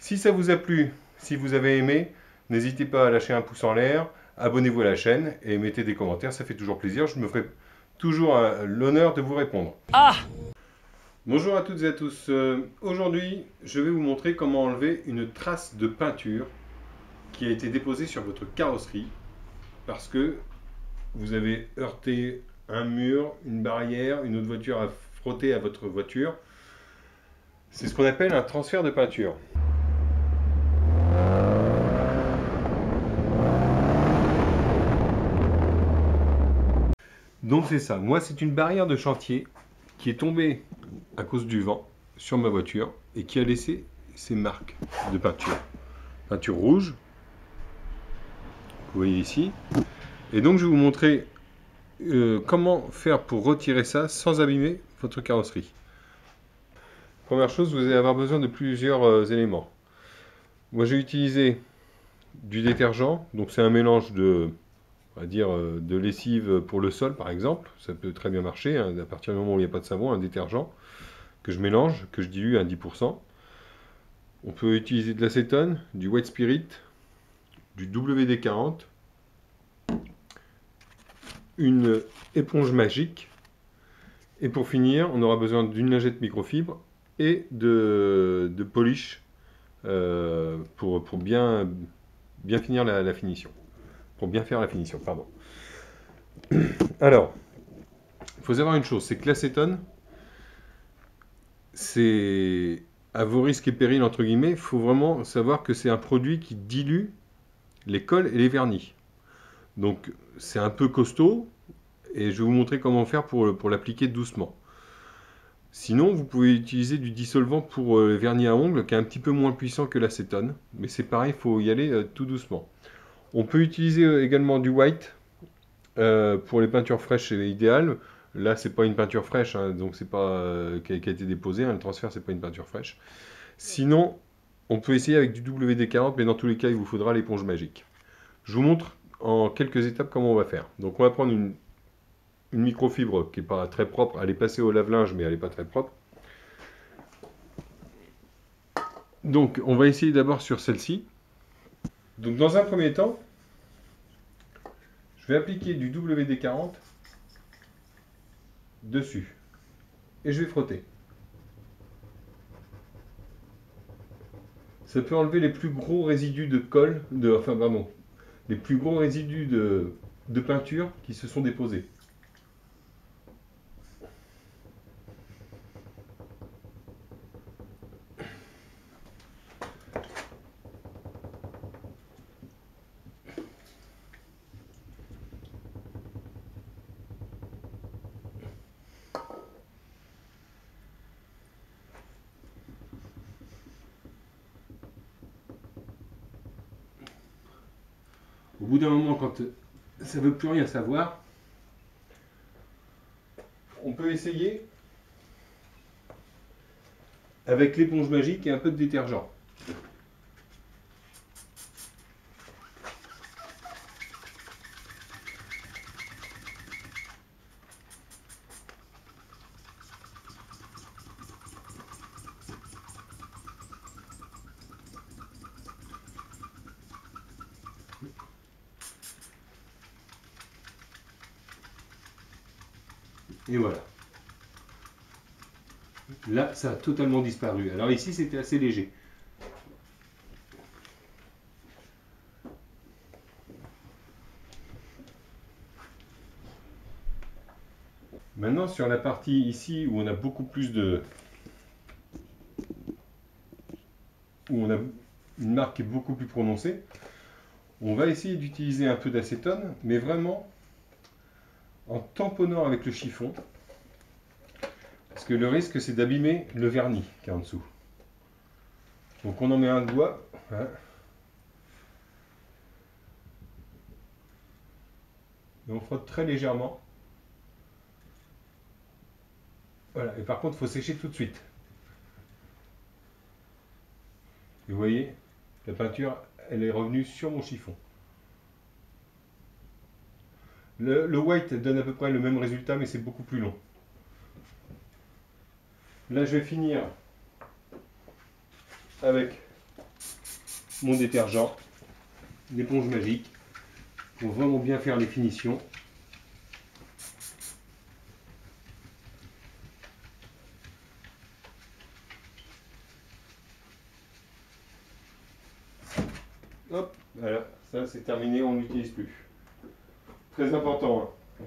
Si ça vous a plu, si vous avez aimé, n'hésitez pas à lâcher un pouce en l'air, abonnez-vous à la chaîne et mettez des commentaires, ça fait toujours plaisir. Je me ferai toujours l'honneur de vous répondre. Ah! Bonjour à toutes et à tous. Aujourd'hui, je vais vous montrer comment enlever une trace de peinture qui a été déposée sur votre carrosserie parce que vous avez heurté un mur, une barrière, une autre voiture a frotté à votre voiture. C'est ce qu'on appelle un transfert de peinture. Donc c'est ça. Moi, c'est une barrière de chantier qui est tombée à cause du vent sur ma voiture et qui a laissé ces marques de peinture. Peinture rouge, vous voyez ici. Et donc je vais vous montrer comment faire pour retirer ça sans abîmer votre carrosserie. Première chose, vous allez avoir besoin de plusieurs éléments. Moi j'ai utilisé du détergent, donc c'est un mélange de, on va dire, de lessive pour le sol par exemple. Ça peut très bien marcher, hein, à partir du moment où il n'y a pas de savon, un détergent que je mélange, que je dilue à 10%. On peut utiliser de l'acétone, du white spirit, du WD-40, une éponge magique, et pour finir, on aura besoin d'une lingette microfibre et de polish pour bien finir la finition. Pour bien faire la finition, pardon. Alors, il faut savoir une chose, c'est que l'acétone, c'est à vos risques et périls, entre guillemets, il faut vraiment savoir que c'est un produit qui dilue les cols et les vernis. Donc, c'est un peu costaud, et je vais vous montrer comment faire pour l'appliquer doucement. Sinon, vous pouvez utiliser du dissolvant pour les vernis à ongles, qui est un petit peu moins puissant que l'acétone, mais c'est pareil, il faut y aller tout doucement. On peut utiliser également du white, pour les peintures fraîches, c'est idéal. Là, c'est pas une peinture fraîche, hein, donc c'est pas qui a été déposée, hein, le transfert, c'est pas une peinture fraîche. Sinon, on peut essayer avec du WD-40, mais dans tous les cas, il vous faudra l'éponge magique. Je vous montre en quelques étapes comment on va faire. Donc, on va prendre une microfibre qui n'est pas très propre. Elle est passée au lave-linge, mais elle n'est pas très propre. Donc, on va essayer d'abord sur celle-ci. Donc, dans un premier temps, je vais appliquer du WD-40 dessus. Et je vais frotter. Ça peut enlever les plus gros résidus de colle, les plus gros résidus de peinture qui se sont déposés. Au bout d'un moment, quand ça ne veut plus rien savoir, on peut essayer avec l'éponge magique et un peu de détergent. Et voilà. Là, ça a totalement disparu. Alors ici, c'était assez léger. Maintenant, sur la partie ici où on a beaucoup plus de... où on a une marque qui est beaucoup plus prononcée, on va essayer d'utiliser un peu d'acétone, mais vraiment en tamponnant avec le chiffon. Parce que le risque, c'est d'abîmer le vernis qui est en dessous. Donc on en met un doigt. Hein. Et on frotte très légèrement. Voilà. Et par contre, il faut sécher tout de suite. Et vous voyez, la peinture, elle est revenue sur mon chiffon. Le white donne à peu près le même résultat, mais c'est beaucoup plus long. Là, je vais finir avec mon détergent, l'éponge magique, pour vraiment bien faire les finitions. Hop, voilà, ça c'est terminé, on ne l'utilise plus. Très important, hein.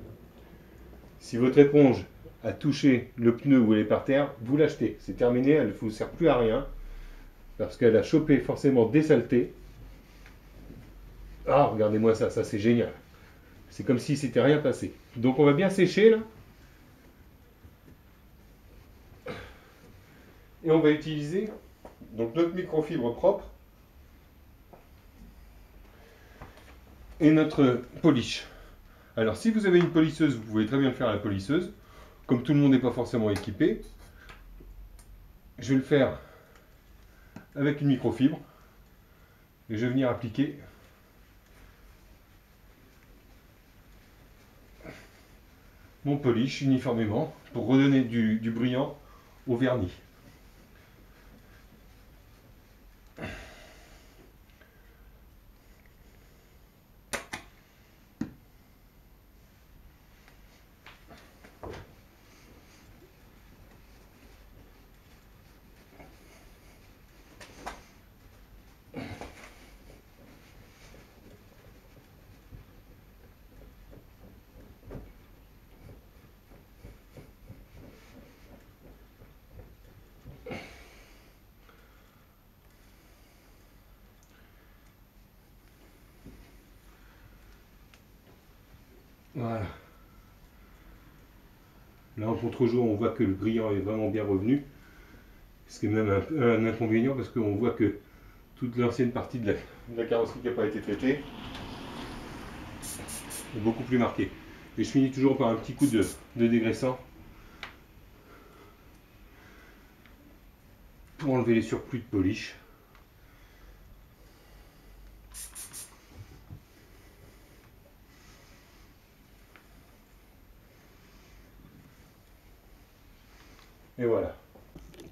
Si votre éponge a touché le pneu ou elle est par terre, vous l'achetez. C'est terminé, elle ne vous sert plus à rien. Parce qu'elle a chopé forcément des saletés. Ah, regardez-moi ça, ça c'est génial. C'est comme si c'était rien passé. Donc on va bien sécher là. Et on va utiliser donc notre microfibre propre et notre polish. Alors si vous avez une polisseuse, vous pouvez très bien le faire à la polisseuse. Comme tout le monde n'est pas forcément équipé, je vais le faire avec une microfibre et je vais venir appliquer mon polish uniformément pour redonner du brillant au vernis. Voilà. Là en contre-jour, on voit que le brillant est vraiment bien revenu. Ce qui est même un inconvénient parce qu'on voit que toute l'ancienne partie de la carrosserie qui n'a pas été traitée est beaucoup plus marquée. Et je finis toujours par un petit coup de dégraissant pour enlever les surplus de polish. Et voilà.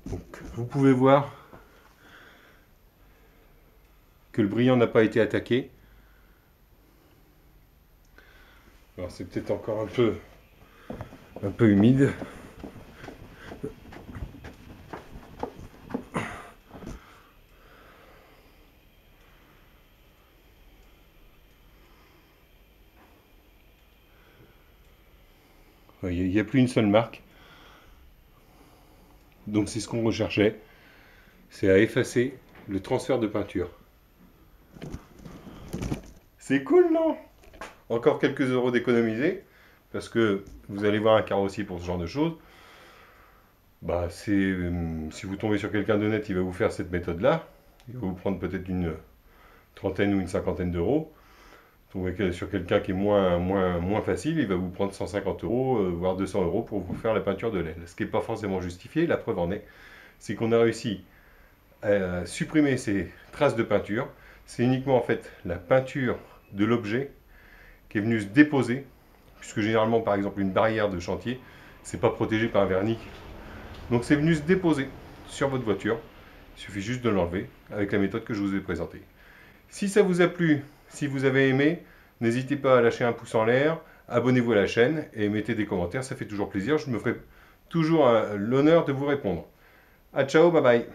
Donc, vous pouvez voir que le brillant n'a pas été attaqué. Alors c'est peut-être encore un peu humide. Il n'y a plus une seule marque. Donc c'est ce qu'on recherchait. C'est à effacer le transfert de peinture. C'est cool, non? Encore quelques euros d'économiser. Parce que vous allez voir un carrossier pour ce genre de choses. Bah, si vous tombez sur quelqu'un d'honnête, il va vous faire cette méthode-là. Il va vous prendre peut-être une trentaine ou une cinquantaine d'euros. Tombez sur quelqu'un qui est moins facile, il va vous prendre 150 euros, voire 200 euros pour vous faire la peinture de l'aile. Ce qui n'est pas forcément justifié, la preuve en est, c'est qu'on a réussi à supprimer ces traces de peinture. C'est uniquement en fait la peinture de l'objet qui est venue se déposer, puisque généralement par exemple une barrière de chantier, c'est pas protégé par un vernis. Donc c'est venu se déposer sur votre voiture. Il suffit juste de l'enlever avec la méthode que je vous ai présentée. Si ça vous a plu, si vous avez aimé, n'hésitez pas à lâcher un pouce en l'air, abonnez-vous à la chaîne et mettez des commentaires, ça fait toujours plaisir. Je me ferai toujours l'honneur de vous répondre. À ciao, bye bye.